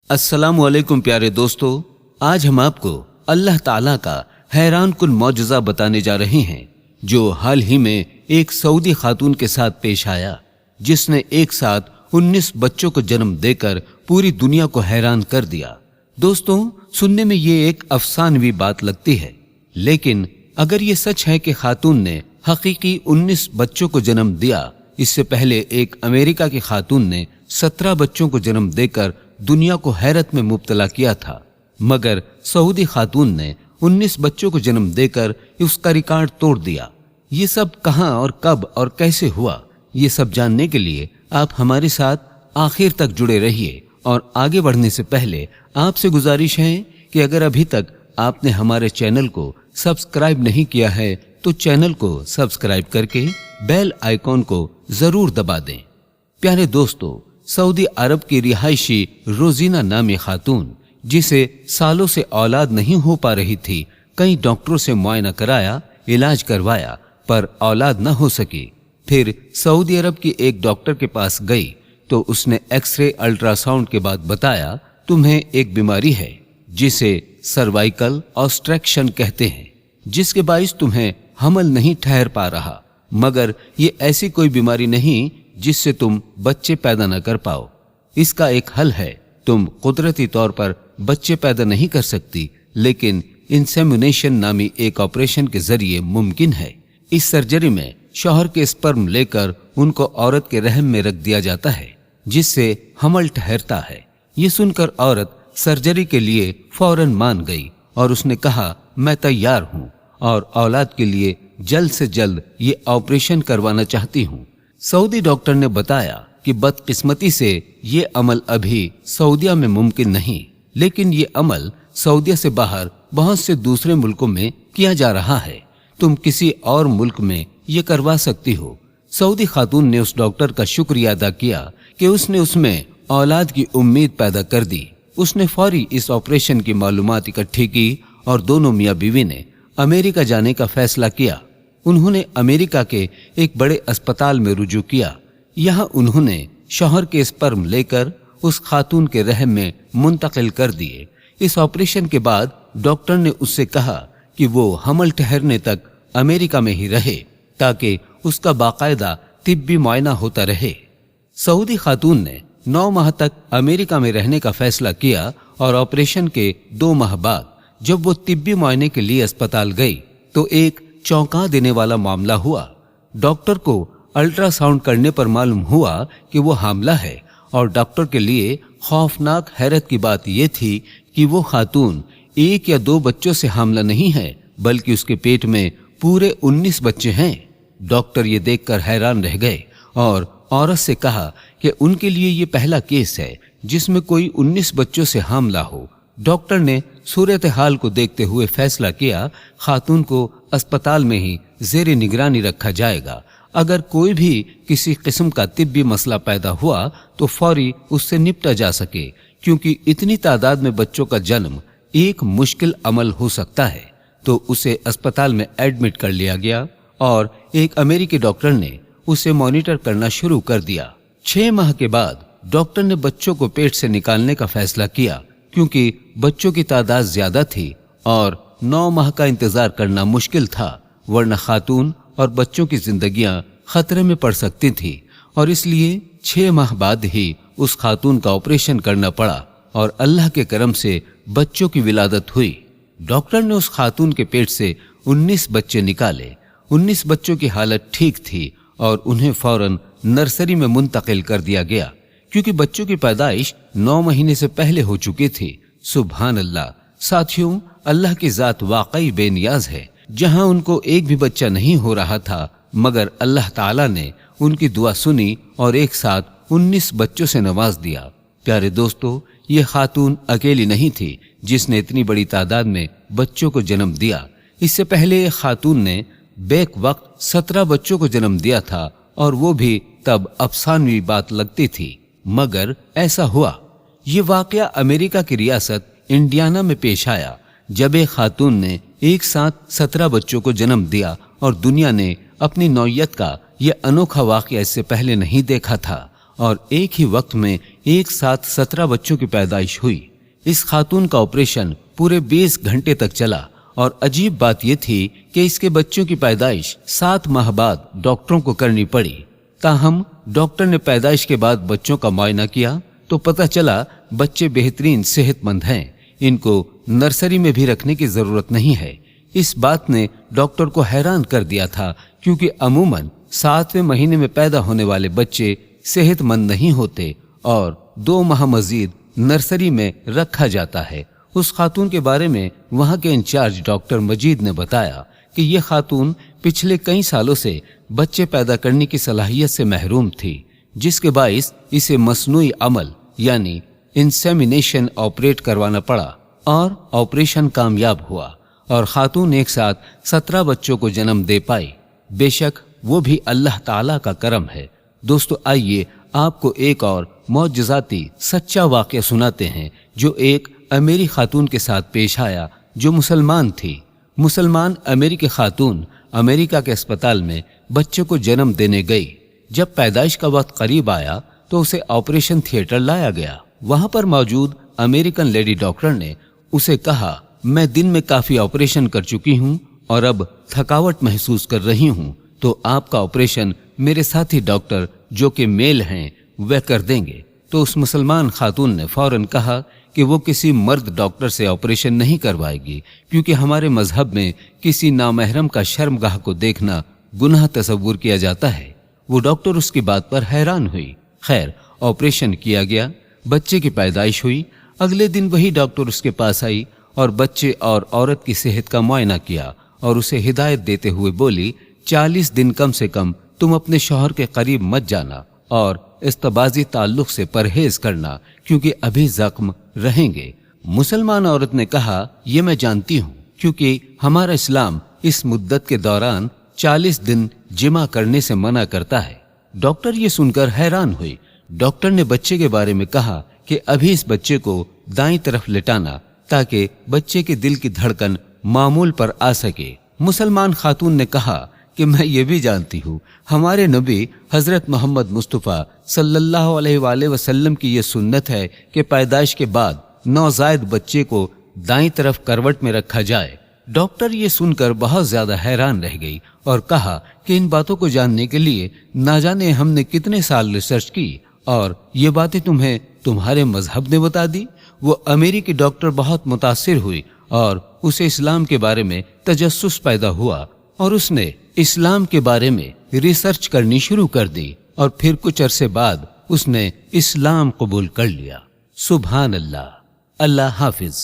अस्सलामु अलैकुम प्यारे दोस्तों, आज हम आपको अल्लाह ताला का हैरान कुन मौजज़ा बताने जा रहे हैं जो हाल ही में एक सऊदी खातून के साथ पेश आया, जिसने एक साथ 19 बच्चों को जन्म देकर पूरी दुनिया को हैरान कर दिया। दोस्तों, सुनने में ये एक अफसानवी बात लगती है, लेकिन अगर ये सच है कि खातून ने हकीकी 19 बच्चों को जन्म दिया, इससे पहले एक अमेरिका की खातून ने 17 बच्चों को जन्म देकर दुनिया को हैरत में मुब्तला किया था, मगर सऊदी खातून ने 19 बच्चों को जन्म देकर उसका रिकॉर्ड तोड़ दिया। ये सब कहां और कब और कैसे हुआ, ये सब जानने के लिए आप हमारे साथ आखिर तक जुड़े रहिए। और आगे बढ़ने से पहले आपसे गुजारिश है कि अगर अभी तक आपने हमारे चैनल को सब्सक्राइब नहीं किया है तो चैनल को सब्सक्राइब करके बेल आइकॉन को जरूर दबा दें। प्यारे दोस्तों, सऊदी अरब की रिहायशी रोजीना नामी खातून, जिसे सालों से औलाद नहीं हो पा रही थी, कई डॉक्टरों से मुआयना कराया, इलाज करवाया, पर औलाद न हो सकी। फिर सऊदी अरब की एक डॉक्टर के पास गई तो उसने एक्सरे अल्ट्रासाउंड के बाद बताया, तुम्हें एक बीमारी है जिसे सर्वाइकल ऑब्स्ट्रक्शन कहते हैं, जिसके बाइस तुम्हें हमल नहीं ठहर पा रहा, मगर ये ऐसी कोई बीमारी नहीं जिससे तुम बच्चे पैदा न कर पाओ। इसका एक हल है, तुम कुदरती तौर पर बच्चे पैदा नहीं कर सकती, लेकिन इंसेमिनेशन नामी एक ऑपरेशन के जरिए मुमकिन है। इस सर्जरी में शौहर के स्पर्म लेकर उनको औरत के रहम में रख दिया जाता है, जिससे हमल ठहरता है। ये सुनकर औरत सर्जरी के लिए फौरन मान गई और उसने कहा, मैं तैयार हूँ और औलाद के लिए जल्द से जल्द ये ऑपरेशन करवाना चाहती हूँ। सऊदी डॉक्टर ने बताया कि बदकिस्मती से ये अमल अभी सऊदिया में मुमकिन नहीं, लेकिन ये अमल सऊदिया से बाहर बहुत से दूसरे मुल्कों में किया जा रहा है। तुम किसी और मुल्क में ये करवा सकती हो। सऊदी खातून ने उस डॉक्टर का शुक्रिया अदा किया कि उसने उसमें औलाद की उम्मीद पैदा कर दी। उसने फौरी इस ऑपरेशन की मालूमात इकट्ठी की और दोनों मियाँ बीवी ने अमेरिका जाने का फैसला किया। उन्होंने अमेरिका के एक बड़े अस्पताल में रुजू किया। यहाँ उन्होंने शौहर के स्पर्म लेकर उस खातून के रहम में मुंतकिल कर दिए। इस ऑपरेशन के बाद डॉक्टर ने उससे कहा कि वो हमल ठहरने तक अमेरिका में ही रहे, ताकि उसका बाकायदा तिब्बी मुआयना होता रहे। सऊदी खातून ने 9 माह तक अमेरिका में रहने का फैसला किया और ऑपरेशन के 2 माह बाद जब वो तिब्बी मुआयने के लिए अस्पताल गई तो एक चौंका देने वाला मामला हुआ। डॉक्टर को अल्ट्रासाउंड करने पर मालूम हुआ कि वो हामला है, और डॉक्टर के लिए खौफनाक हैरत की बात यह थी कि वो खातून 1 या 2 बच्चों से हामला नहीं है, बल्कि उसके पेट में पूरे 19 बच्चे हैं। डॉक्टर ये देखकर हैरान रह गए और औरत से कहा कि उनके लिए ये पहला केस है जिसमें कोई 19 बच्चों से हामला हो। डॉक्टर ने सूरत हाल को देखते हुए फैसला किया, खातून को अस्पताल में ही जेर निगरानी रखा जाएगा। अगर कोई भी किसी किस्म का तिब्बी मसला पैदा हुआ तो फौरी उससे निपटा जा सके, क्योंकि इतनी तादाद में बच्चों का जन्म एक मुश्किल अमल हो सकता है। तो उसे अस्पताल में एडमिट कर लिया गया और एक अमेरिकी डॉक्टर ने उसे मॉनिटर करना शुरू कर दिया। 6 माह के बाद डॉक्टर ने बच्चों को पेट से निकालने का फैसला किया, क्योंकि बच्चों की तादाद ज्यादा थी और 9 माह का इंतजार करना मुश्किल था, वरना खातून और बच्चों की जिंदगियां खतरे में पड़ सकती थी। और इसलिए 6 माह बाद ही उस खातून का ऑपरेशन करना पड़ा और अल्लाह के करम से बच्चों की विलादत हुई। डॉक्टर ने उस खातून के पेट से 19 बच्चे निकाले। 19 बच्चों की हालत ठीक थी और उन्हें फौरन नर्सरी में मुंतकिल कर दिया गया, क्योंकि बच्चों की पैदाइश 9 महीने से पहले हो चुकी थी। सुभान अल्लाह। साथियों, अल्लाह की जात वाकई बेनियाज है। जहां उनको एक भी बच्चा नहीं हो रहा था, मगर अल्लाह ताला ने उनकी दुआ सुनी और एक साथ 19 बच्चों से नवाज दिया। प्यारे दोस्तों, ये खातून अकेली नहीं थी जिसने इतनी बड़ी तादाद में बच्चों को जन्म दिया। इससे पहले एक खातून ने बेक वक्त 17 बच्चों को जन्म दिया था, और वो भी तब अफसानवी बात लगती थी, मगर ऐसा हुआ। ये वाकया अमेरिका की रियासत इंडियाना में पेश आया, जब एक खातून ने एक साथ 17 बच्चों को जन्म दिया और दुनिया ने अपनी नौयत का यह अनोखा वाकया इससे पहले नहीं देखा था। और एक ही वक्त में एक साथ 17 बच्चों की पैदाइश हुई। इस खातून का ऑपरेशन पूरे 20 घंटे तक चला और अजीब बात यह थी कि इसके बच्चों की पैदाइश 7 माह बाद डॉक्टरों को करनी पड़ी। ताहम डॉक्टर ने पैदाइश के बाद बच्चों का मुआयना किया तो पता चला बच्चे बेहतरीन सेहतमंद हैं, इनको नर्सरी में भी रखने की जरूरत नहीं है। इस बात ने डॉक्टर को हैरान कर दिया था, क्योंकि अमूमन 7वें महीने में पैदा होने वाले बच्चे सेहतमंद नहीं होते और 2 माह मजीद नर्सरी में रखा जाता है। उस खातून के बारे में वहां के इंचार्ज डॉक्टर मजीद ने बताया कि यह खातून पिछले कई सालों से बच्चे पैदा करने की सलाहियत से महरूम थी, जिसके बाइस इसे मसनूई अमल यानी इंसेमिनेशन ऑपरेट करवाना पड़ा और ऑपरेशन कामयाब हुआ और खातून एक साथ 17 बच्चों को जन्म दे पाई। बेशक वो भी अल्लाह ताला का करम है। दोस्तों, आइए आपको एक और मौजज़ाती सच्चा वाक़या सुनाते हैं जो एक अमेरी खातून के साथ पेश आया जो मुसलमान थी। मुसलमान अमेरिकी खातून अमेरिका के अस्पताल में बच्चे को जन्म देने गई। जब पैदाइश का वक्त करीब आया तो उसे ऑपरेशन थिएटर लाया गया। वहां पर मौजूद अमेरिकन लेडी डॉक्टर ने उसे कहा, मैं दिन में काफी ऑपरेशन कर चुकी हूं और अब थकावट महसूस कर रही हूं, तो आपका ऑपरेशन मेरे साथी डॉक्टर जो कि मेल हैं वह कर देंगे। तो उस मुसलमान खातून ने फौरन कहा कि वो किसी मर्द डॉक्टर से ऑपरेशन नहीं करवाएगी, क्योंकि हमारे मजहब में किसी नामहरम का शर्मगाह को देखना गुनाह तस्वुर किया जाता है। वो डॉक्टर उसकी बात पर हैरान हुई। खैर, ऑपरेशन किया गया, बच्चे की पैदाइश हुई। अगले दिन वही डॉक्टर उसके पास आई और बच्चे और औरत की सेहत का मुआयना किया और उसे हिदायत देते हुए बोली, 40 दिन कम से कम तुम अपने शौहर के करीब मत जाना और इस्तबाजी ताल्लुक से परहेज करना, क्योंकि अभी जख्म रहेंगे। मुसलमान औरत ने कहा, ये मैं जानती हूँ, क्योंकि हमारा इस्लाम इस मुद्दत के दौरान 40 दिन जिमा करने से मना करता है। डॉक्टर ये सुनकर हैरान हुई। डॉक्टर ने बच्चे के बारे में कहा कि अभी इस बच्चे को दाईं तरफ लेटाना ताकि बच्चे के दिल की धड़कन मामूल पर आ सके। मुसलमान खातून ने कहा कि मैं ये भी जानती हूँ, हमारे नबी हजरत मोहम्मद मुस्तफ़ा सल्लल्लाहु अलैहि वसल्लम की ये सुन्नत है कि पैदाइश के बाद नौजायद बच्चे को दाईं तरफ करवट में रखा जाए। डॉक्टर ये सुनकर बहुत ज्यादा हैरान रह गई और कहा कि इन बातों को जानने के लिए ना जाने हमने कितने साल रिसर्च की और ये बातें तुम्हें तुम्हारे मजहब ने बता दी। वो अमेरिकी डॉक्टर बहुत मुतासिर हुई और उसे इस्लाम के बारे में तजस्सुस पैदा हुआ और उसने इस्लाम के बारे में रिसर्च करनी शुरू कर दी और फिर कुछ अरसे बाद उसने इस्लाम कबूल कर लिया। सुभान अल्लाह। अल्लाह हाफिज।